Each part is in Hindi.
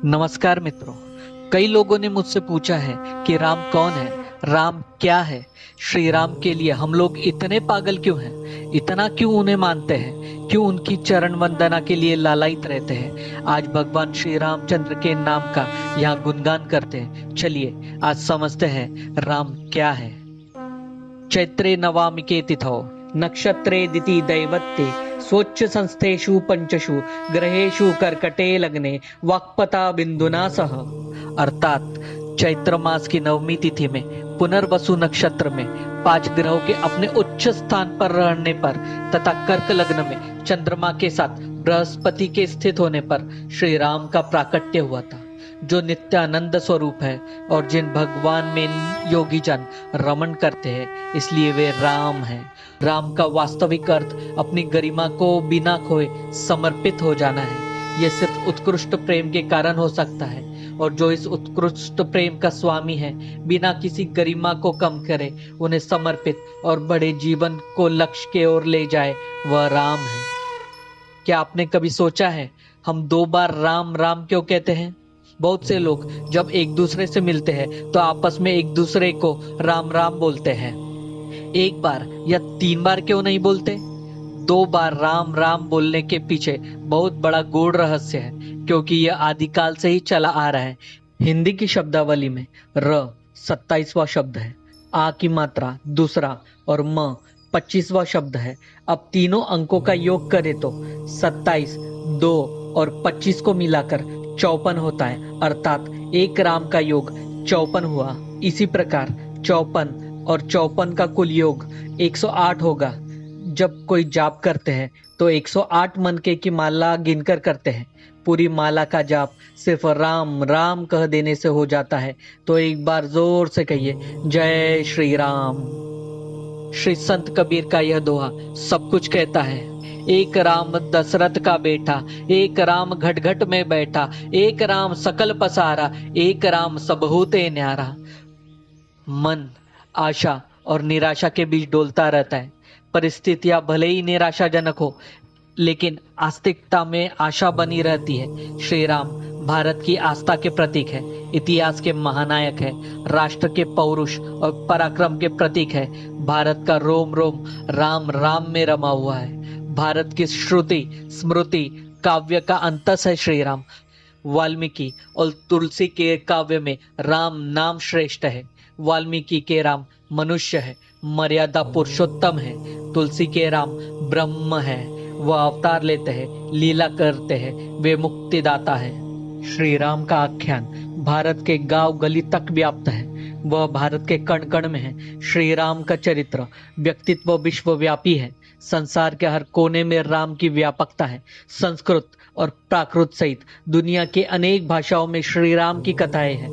नमस्कार मित्रों। कई लोगों ने मुझसे पूछा है कि राम कौन है, राम क्या है। श्री राम के लिए हम लोग इतने पागल क्यों हैं, इतना क्यों उन्हें मानते हैं, क्यों उनकी चरण वंदना के लिए लालायित रहते हैं। आज भगवान श्री रामचंद्र के नाम का यहाँ गुणगान करते हैं। चलिए आज समझते हैं राम क्या है। चैत्रे नवामिके तिथौ नक्षत्रे दिति दैवत्ये स्वच्छ संस्थेषु पंचषु ग्रहेषु कर्कटे लग्ने वाक्पता बिंदुना सह। अर्थात चैत्र मास की नवमी तिथि में पुनर्वसु नक्षत्र में 5 ग्रहों के अपने उच्च स्थान पर रहने पर तथा कर्क लग्न में चंद्रमा के साथ बृहस्पति के स्थित होने पर श्री राम का प्राकट्य हुआ था, जो नित्यानंद स्वरूप है और जिन भगवान में योगी जन रमण करते हैं, इसलिए वे राम हैं। राम का वास्तविक अर्थ अपनी गरिमा को बिना खोए समर्पित हो जाना है। यह सिर्फ उत्कृष्ट प्रेम के कारण हो सकता है, और जो इस उत्कृष्ट प्रेम का स्वामी है, बिना किसी गरिमा को कम करे उन्हें समर्पित और बड़े जीवन को लक्ष्य की ओर ले जाए, वह राम है। क्या आपने कभी सोचा है हम 2 बार राम राम क्यों कहते हैं? बहुत से लोग जब एक दूसरे से मिलते हैं तो आपस में एक दूसरे को राम राम बोलते हैं। 1 बार या 3 बार क्यों नहीं बोलते? 2 बार राम राम बोलने के पीछे बहुत बड़ा गूढ़ रहस्य है, क्योंकि यह आदिकाल से ही चला आ रहा है। हिंदी की शब्दावली में र 27वां शब्द है, आ की मात्रा दूसरा और म 25वां शब्द है। अब तीनों अंकों का योग करें तो 27, 2 और 25 को मिलाकर 54 होता है, अर्थात एक राम का योग 54 हुआ। इसी प्रकार 54 और 54 का कुल योग 108 होगा। जब कोई जाप करते हैं तो 108 मनके की माला गिनकर करते हैं। पूरी माला का जाप सिर्फ राम राम कह देने से हो जाता है। तो एक बार जोर से कहिए, जय श्री राम। श्री संत कबीर का यह दोहा सब कुछ कहता है। एक राम दशरथ का बेटा, एक राम घट घट में बैठा, एक राम सकल पसारा, एक राम सबहु ते न्यारा। मन आशा और निराशा के बीच डोलता रहता है। परिस्थितियां भले ही निराशाजनक हो, लेकिन आस्तिकता में आशा बनी रहती है। श्री राम भारत की आस्था के प्रतीक है, इतिहास के महानायक है, राष्ट्र के पौरुष और पराक्रम के प्रतीक है। भारत का रोम रोम राम राम में रमा हुआ है। भारत की श्रुति स्मृति काव्य का अंतस है श्री राम। वाल्मीकि और तुलसी के काव्य में राम नाम श्रेष्ठ है। वाल्मीकि के राम मनुष्य है, मर्यादा पुरुषोत्तम है। तुलसी के राम ब्रह्म है, वह अवतार लेते हैं, लीला करते हैं, वे मुक्तिदाता है। श्री राम का आख्यान भारत के गांव गली तक व्याप्त है, वह भारत के कण कण में है। श्री राम का चरित्र व्यक्तित्व विश्वव्यापी है। संसार के हर कोने में राम की व्यापकता है। संस्कृत और प्राकृत सहित दुनिया के अनेक भाषाओं में श्री राम की कथाएं हैं।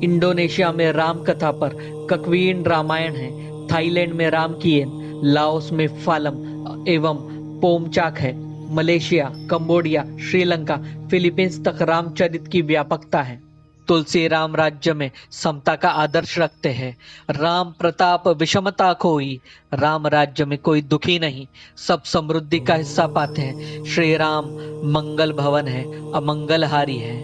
इंडोनेशिया में राम कथा पर कक्वीन रामायण है, थाईलैंड में राम कीएन, लाओस में फालम एवं पोमचाक है, मलेशिया, कंबोडिया, श्रीलंका, फिलीपींस तक रामचरित की व्यापकता है। तुलसी राम राज्य में समता का आदर्श रखते हैं। राम प्रताप विषमता खोई, राम राज्य में कोई दुखी नहीं, सब समृद्धि का हिस्सा पाते हैं। श्री राम मंगल भवन है, अमंगलहारी है।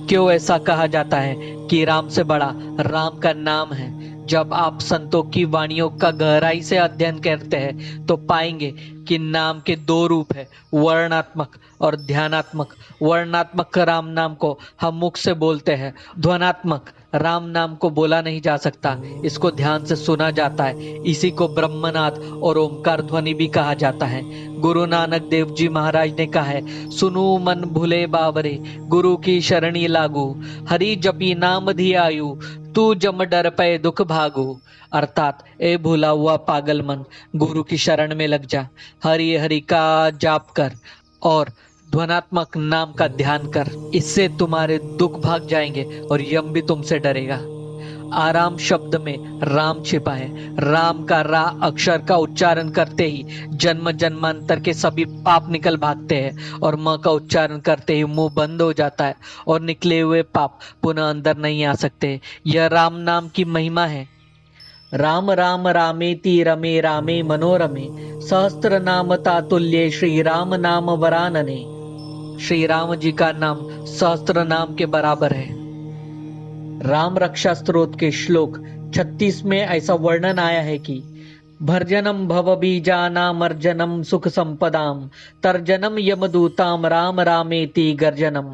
क्यों ऐसा कहा जाता है कि राम से बड़ा राम का नाम है? जब आप संतों की वाणियों का गहराई से अध्ययन करते हैं तो पाएंगे कि नाम के 2 रूप है, वर्णात्मक और ध्यानात्मक। वर्णात्मक राम नाम को हम मुख से बोलते हैं, ध्वनात्मक राम नाम को बोला नहीं जा सकता, इसको ध्यान से सुना जाता है। इसी को ब्रह्मनाद और ओमकार ध्वनि भी कहा जाता है। गुरु नानक देव जी महाराज ने कहा है, सुनु मन भूले बाबरे, गुरु की शरणी लागू, हरि जपी नाम धियायु, तू जम डर पे दुख भागू। अर्थात ए भूला हुआ पागल मन, गुरु की शरण में लग जा, हरि हरि का जाप कर और ध्वनात्मक नाम का ध्यान कर। इससे तुम्हारे दुख भाग जाएंगे और यम भी तुमसे डरेगा। आराम शब्द में राम छिपा है। राम का रा अक्षर का उच्चारण करते ही जन्म जन्मांतर के सभी पाप निकल भागते हैं, और म का उच्चारण करते ही मुंह बंद हो जाता है और निकले हुए पाप पुनः अंदर नहीं आ सकते। यह राम नाम की महिमा है। राम राम रामेति रमे रामे मनोरमे, सहस्त्र नाम तातुल्ये श्री राम नाम वरानने। श्री राम जी का नाम सहस्त्र नाम के बराबर है। राम रक्षा स्तोत्र के श्लोक 36 में ऐसा वर्णन आया है कि भर्जनम भव बीजानाम अर्जनम सुख संपदाम तर्जनम यमदूताम राम रामेति गर्जनम।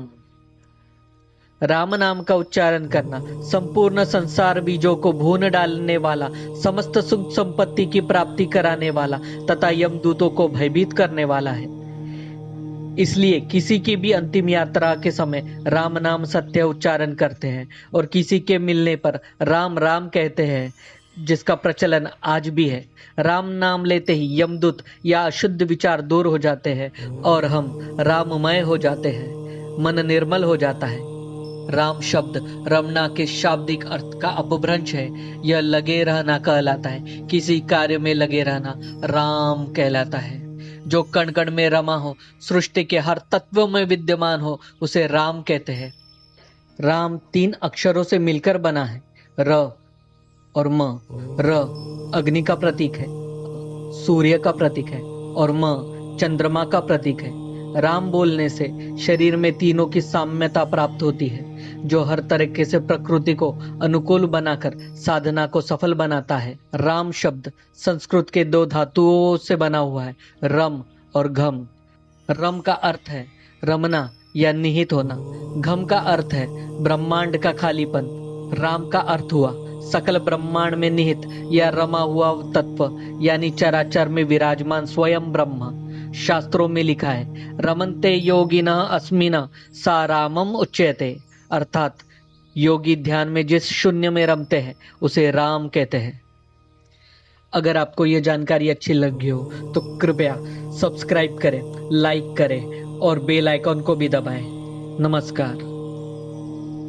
राम नाम का उच्चारण करना संपूर्ण संसार बीजों को भून डालने वाला, समस्त सुख संपत्ति की प्राप्ति कराने वाला तथा यमदूतों को भयभीत करने वाला है। इसलिए किसी की भी अंतिम यात्रा के समय राम नाम सत्य उच्चारण करते हैं और किसी के मिलने पर राम राम कहते हैं, जिसका प्रचलन आज भी है। राम नाम लेते ही यमदूत या अशुद्ध विचार दूर हो जाते हैं और हम राममय हो जाते हैं, मन निर्मल हो जाता है। राम शब्द रमना के शाब्दिक अर्थ का अपभ्रंश है। यह लगे रहना कहलाता है। किसी कार्य में लगे रहना राम कहलाता है। जो कण कण में रमा हो, सृष्टि के हर तत्व में विद्यमान हो, उसे राम कहते हैं। राम 3 अक्षरों से मिलकर बना है, र और म। र अग्नि का प्रतीक है, सूर्य का प्रतीक है और म चंद्रमा का प्रतीक है। राम बोलने से शरीर में तीनों की साम्यता प्राप्त होती है, जो हर तरीके से प्रकृति को अनुकूल बनाकर साधना को सफल बनाता है। राम शब्द संस्कृत के 2 धातुओं से बना हुआ है, रम और घम। रम का अर्थ है रमना या निहित होना। घम का अर्थ है ब्रह्मांड का खालीपन। राम का अर्थ हुआ सकल ब्रह्मांड में निहित या रमा हुआ तत्व, यानी चराचर में विराजमान स्वयं ब्रह्म। शास्त्रों में लिखा है, रमन्ते योगिनः अस्मिन् सा रामम उच्यते, अर्थात योगी ध्यान में जिस शून्य में रमते हैं उसे राम कहते हैं। अगर आपको ये जानकारी अच्छी लगी हो तो कृपया सब्सक्राइब करें, लाइक करें और बेल आइकॉन को भी दबाएं। नमस्कार।